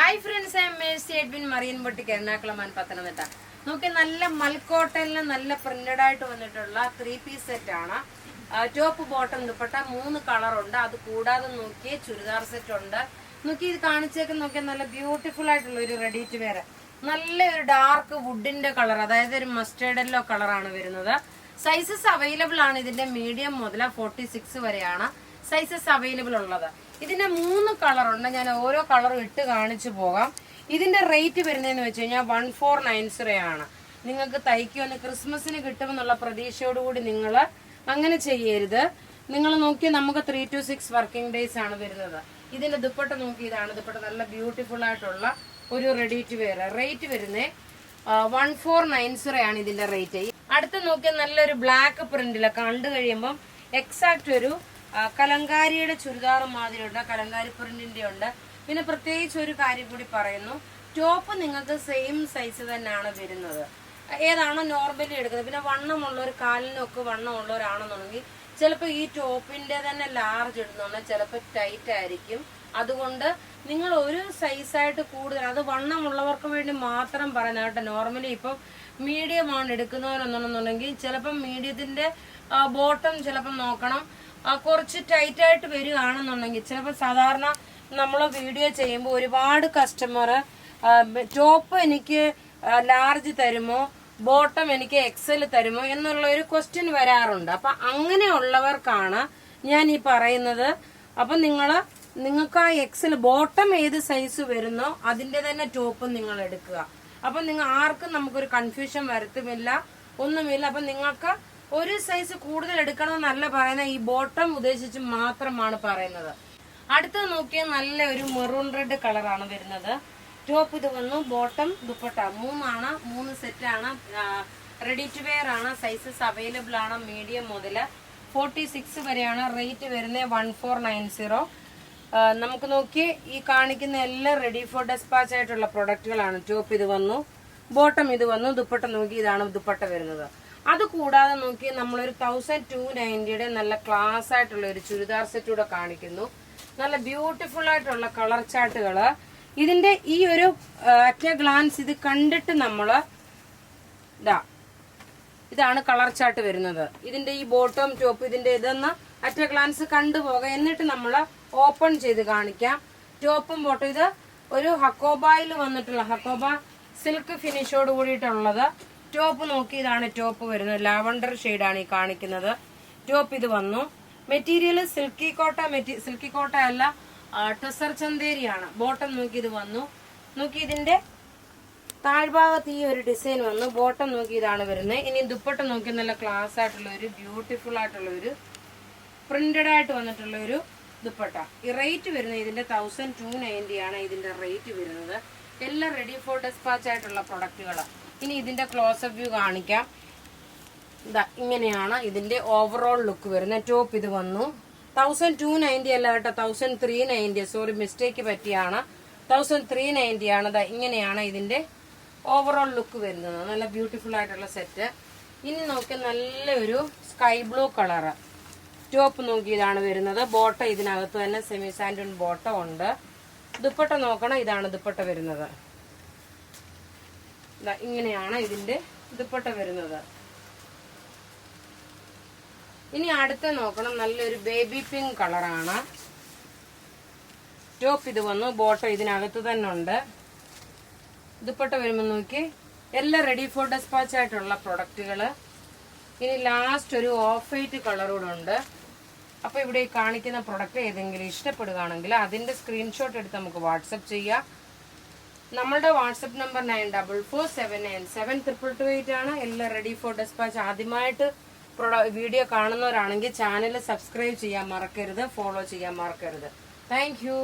Hi friends, I am Mercy Edwin Marian boutique Ernakulam and Pathanamthitta. നോക്കി നല്ല മൽക്കോട്ടനിൽ നല്ല പ്രിന്റഡ് ആയിട്ട് വന്നിട്ടുള്ള 3 പീസ് സെറ്റ് ആണ്. ടോപ്പ് ബോട്ടം ദുപ്പട്ട 3 കളറുണ്ട്. അത് കൂടാതെ നോക്കി ചുരിദാർ സെറ്റ് ഉണ്ട്. നോക്കി ഇത് കാണിച്ചേക്ക് നോക്കിയാൽ നല്ല ബ്യൂട്ടിഫുൾ ആയിട്ടുള്ള ഒരു റെഡി ടു വെയർ, നല്ല ഒരു ഡാർക്ക് വുഡിന്റെ കളർ, അതായത് ഒരു മസ്റ്റേർഡ് യെല്ലോ കളറാണ് വരുന്നത്. സൈസസ് അവൈലബിൾ ആണ്. ഇതിന്റെ മീഡിയം മുതൽ 46 വരെയാണ് സൈസസ് അവൈലബിൾ ഉള്ളത്. ഇതിന്റെ 3 കളറുണ്ട്. ഞാൻ ഓരോ കളറും ഇട്ട് കാണിച്ചു പോകാം. ഇതിന്റെ റേറ്റ് വരുന്നതെന്ന് വെച്ച് കഴിഞ്ഞാൽ 1490 ആണ്. നിങ്ങൾക്ക് തയ്ക്കുമെന്ന് ക്രിസ്മസിന് കിട്ടുമെന്നുള്ള പ്രതീക്ഷയോടുകൂടി നിങ്ങൾ അങ്ങനെ ചെയ്യരുത്. നിങ്ങൾ നോക്കി നമുക്ക് 3 to 6 വർക്കിംഗ് ഡേയ്സ് ആണ് വരുന്നത്. ഇതിന്റെ ദുപ്പട്ട നോക്കി, ഇതാണ് ദുപ്പട്ട. നല്ല ബ്യൂട്ടിഫുൾ ആയിട്ടുള്ള ഒരു റെഡി ടു വെയർ. റേറ്റ് വരുന്നത് 1490 ആണ് ഇതിന്റെ റേറ്റ്. അടുത്ത് നോക്കിയാൽ നല്ലൊരു ബ്ലാക്ക് പ്രിന്റില് കണ്ടു കഴിയുമ്പം എക്സാക്ട് ഒരു കലങ്കാരിയുടെ ചുരിദാർ മാതിരിയുണ്ട്, കലങ്കാരി പ്രിന്റിന്റെ ഉണ്ട്. പിന്നെ പ്രത്യേകിച്ച് ഒരു കാര്യം കൂടി പറയുന്നു, ടോപ്പ് നിങ്ങൾക്ക് സെയിം സൈസ് തന്നെയാണ് വരുന്നത്. ഏതാണോ നോർമലി എടുക്കുന്നത്. പിന്നെ വണ്ണമുള്ളവർ, കാലിനൊക്കെ വണ്ണമുള്ളവരാണെന്നുണ്ടെങ്കിൽ ചിലപ്പോൾ ഈ ടോപ്പിന്റെ തന്നെ ലാർജ് ഇടുന്നുണ്ടെങ്കിൽ ചിലപ്പോൾ ടൈറ്റ് ആയിരിക്കും. അതുകൊണ്ട് നിങ്ങൾ ഒരു സൈസായിട്ട് കൂടുതൽ, അത് വണ്ണമുള്ളവർക്ക് വേണ്ടി മാത്രം പറയുന്നത് കേട്ടോ. നോർമലി ഇപ്പം മീഡിയം ആണ് എടുക്കുന്നവരെന്നുണ്ടെങ്കിൽ ചിലപ്പം മീഡിയത്തിന്റെ ബോട്ടം ചിലപ്പം നോക്കണം, കുറച്ച് ടൈറ്റ് ആയിട്ട് വരികയാണെന്നുണ്ടെങ്കിൽ ചിലപ്പോൾ സാധാരണ നമ്മൾ വീഡിയോ ചെയ്യുമ്പോൾ ഒരുപാട് കസ്റ്റമർ ടോപ്പ് എനിക്ക് ലാർജ് തരുമോ, ബോട്ടം എനിക്ക് എക്സൽ തരുമോ എന്നുള്ള ഒരു ക്വസ്റ്റ്യൻ വരാറുണ്ട്. അപ്പൊ അങ്ങനെയുള്ളവർക്കാണ് ഞാൻ ഈ പറയുന്നത്. അപ്പൊ നിങ്ങൾക്ക് ആ എക്സൽ ബോട്ടം ഏത് സൈസ് വരുന്നോ അതിന്റെ തന്നെ ടോപ്പ് നിങ്ങൾ എടുക്കുക. അപ്പൊ ആർക്കും നമുക്കൊരു കൺഫ്യൂഷൻ വരുത്തുമില്ല, ഒന്നുമില്ല. അപ്പൊ നിങ്ങൾക്ക് ഒരു സൈസ് കൂടുതൽ എടുക്കണമെന്നല്ല പറയുന്നത്, ഈ ബോട്ടം ഉദ്ദേശിച്ച് മാത്രമാണ് പറയുന്നത്. അടുത്തത് നോക്കിയാൽ നല്ല ഒരു മെറൂൺ റെഡ് കളറാണ് വരുന്നത്. ടോപ്പ് ഇത് വന്നു, ബോട്ടം ദുപ്പട്ട 3 സെറ്റാണ്. റെഡി ടു വെയർ ആണ്. സൈസസ് അവൈലബിൾ ആണ്. മീഡിയം മുതൽ 46 വരെയാണ്. റേറ്റ് വരുന്നത് 1490. നമുക്ക് നോക്കി ഈ കാണിക്കുന്ന എല്ലാം റെഡി ഫോർ ഡെസ്പാച്ച് ആയിട്ടുള്ള പ്രൊഡക്റ്റുകളാണ്. ടോപ്പ് ഇത് വന്നു, ബോട്ടം ഇത് വന്നു, ദുപ്പട്ട നോക്കി ഇതാണ് ദുപ്പട്ട വരുന്നത്. അത് കൂടാതെ നോക്കി നമ്മളൊരു 1290 നല്ല ക്ലാസ് ആയിട്ടുള്ള ഒരു ചുരിദാർ സെറ്റ് കൂടെ കാണിക്കുന്നു. നല്ല ബ്യൂട്ടിഫുൾ ആയിട്ടുള്ള കളർ ചാർട്ടുകള്. ഇതിന്റെ ഈ ഒരു അറ്റ് എ ഗ്ലാൻസ് ഇത് കണ്ടിട്ട് നമ്മള് ഇതാണ് കളർ ചാർട്ട് വരുന്നത്. ഇതിന്റെ ഈ ബോട്ടം ടോപ്പ് ഇതിന്റെ ഇതെന്ന് അറ്റ് എ ഗ്ലാൻസ് കണ്ടുപോകാം. എന്നിട്ട് നമ്മള് ഓപ്പൺ ചെയ്ത് കാണിക്കാം. ടോപ്പും ബോട്ടം ഇത് ഒരു ഹക്കോബായിൽ വന്നിട്ടുള്ള ഹക്കോബ സിൽക്ക് ഫിനിഷോട് കൂടിയിട്ടുള്ളത്. ടോപ്പ് നോക്കി, ഇതാണ് ടോപ്പ് വരുന്നത്. ലാവണ്ടർ ഷെയ്ഡാണ് ഈ കാണിക്കുന്നത്. ടോപ്പ് ഇത് വന്നു. മെറ്റീരിയൽ സിൽക്കി കോട്ട അല്ല, ടെസർ ചന്തേരിയാണ്. ബോട്ടം നോക്കി ഇത് വന്നു. നോക്കി ഇതിന്റെ താഴ്ഭാഗത്ത് ഈ ഒരു ഡിസൈൻ വന്നു. ബോട്ടം നോക്കി ഇതാണ് വരുന്നത്. ഇനി ദുപ്പട്ട നോക്കി നല്ല ക്ലാസ് ആയിട്ടുള്ള ഒരു ബ്യൂട്ടിഫുൾ ആയിട്ടുള്ള ഒരു പ്രിന്റഡ് ആയിട്ട് വന്നിട്ടുള്ള ഒരു ദുപ്പട്ട. ഈ റേറ്റ് വരുന്നത് ഇതിന്റെ 1290 ആണ് ഇതിന്റെ റേറ്റ് വരുന്നത്. എല്ലാം റെഡി ഫോർ ഡെസ്പാച്ച് ആയിട്ടുള്ള പ്രൊഡക്റ്റുകളാണ്. ഇനി ഇതിന്റെ ക്ലോസപ്പ് വ്യൂ കാണിക്കാം. ഇങ്ങനെയാണ് ഇതിന്റെ ഓവറോൾ ലുക്ക് വരുന്നത്. ടോപ്പ് ഇത് വന്നു. 1290 അല്ല കേട്ടോ, 1390. സോറി, മിസ്റ്റേക്ക് പറ്റിയാണ്. 1390 ആണ്. ഇങ്ങനെയാണ് ഇതിന്റെ ഓവറോൾ ലുക്ക് വരുന്നത്. നല്ല ബ്യൂട്ടിഫുൾ ആയിട്ടുള്ള സെറ്റ്. ഇനി നോക്കി നല്ലൊരു സ്കൈ ബ്ലൂ കളറ്. ടോപ്പ് നോക്കി ഇതാണ് വരുന്നത്. ബോട്ടം ഇതിനകത്ത് തന്നെ സെമി സാൻഡൂൺ ബോട്ടം ഉണ്ട്. ദുപ്പട്ട നോക്കണം, ഇതാണ് ദുപ്പട്ട വരുന്നത്. ഇങ്ങനെയാണ് ഇതിന്റെ ദുപ്പട്ട വരുന്നത്. ഇനി അടുത്ത നോക്കണം, നല്ലൊരു ബേബി പിങ്ക് കളറാണ്. ടോപ്പ് ഇത് വന്നു, ബോട്ടം ഇതിനകത്ത് തന്നെ ഉണ്ട്. ദുപ്പട്ട വരുമ്പോൾ നോക്കി എല്ലാം റെഡി ഫോർ ഡെസ്പാച്ച് ആയിട്ടുള്ള പ്രൊഡക്റ്റുകള്. ഇനി ലാസ്റ്റ് ഒരു ഓഫ് വൈറ്റ് കളറൂടെ ഉണ്ട്. അപ്പൊ ഇവിടെ ഈ കാണിക്കുന്ന പ്രൊഡക്റ്റ് ഏതെങ്കിലും ഇഷ്ടപ്പെടുകയാണെങ്കിൽ അതിന്റെ സ്ക്രീൻഷോട്ട് എടുത്ത് നമുക്ക് വാട്സപ്പ് ചെയ്യാം. നമ്മളുടെ വാട്സപ്പ് നമ്പർ 9447972228 ആണ്. എല്ലാം റെഡി ഫോർ ഡെസ്പാച്ച്. ആദ്യമായിട്ട് വീഡിയോ കാണുന്നവരാണെങ്കിൽ ചാനൽ സബ്സ്ക്രൈബ് ചെയ്യാൻ മറക്കരുത്, ഫോളോ ചെയ്യാൻ മറക്കരുത്. Thank you.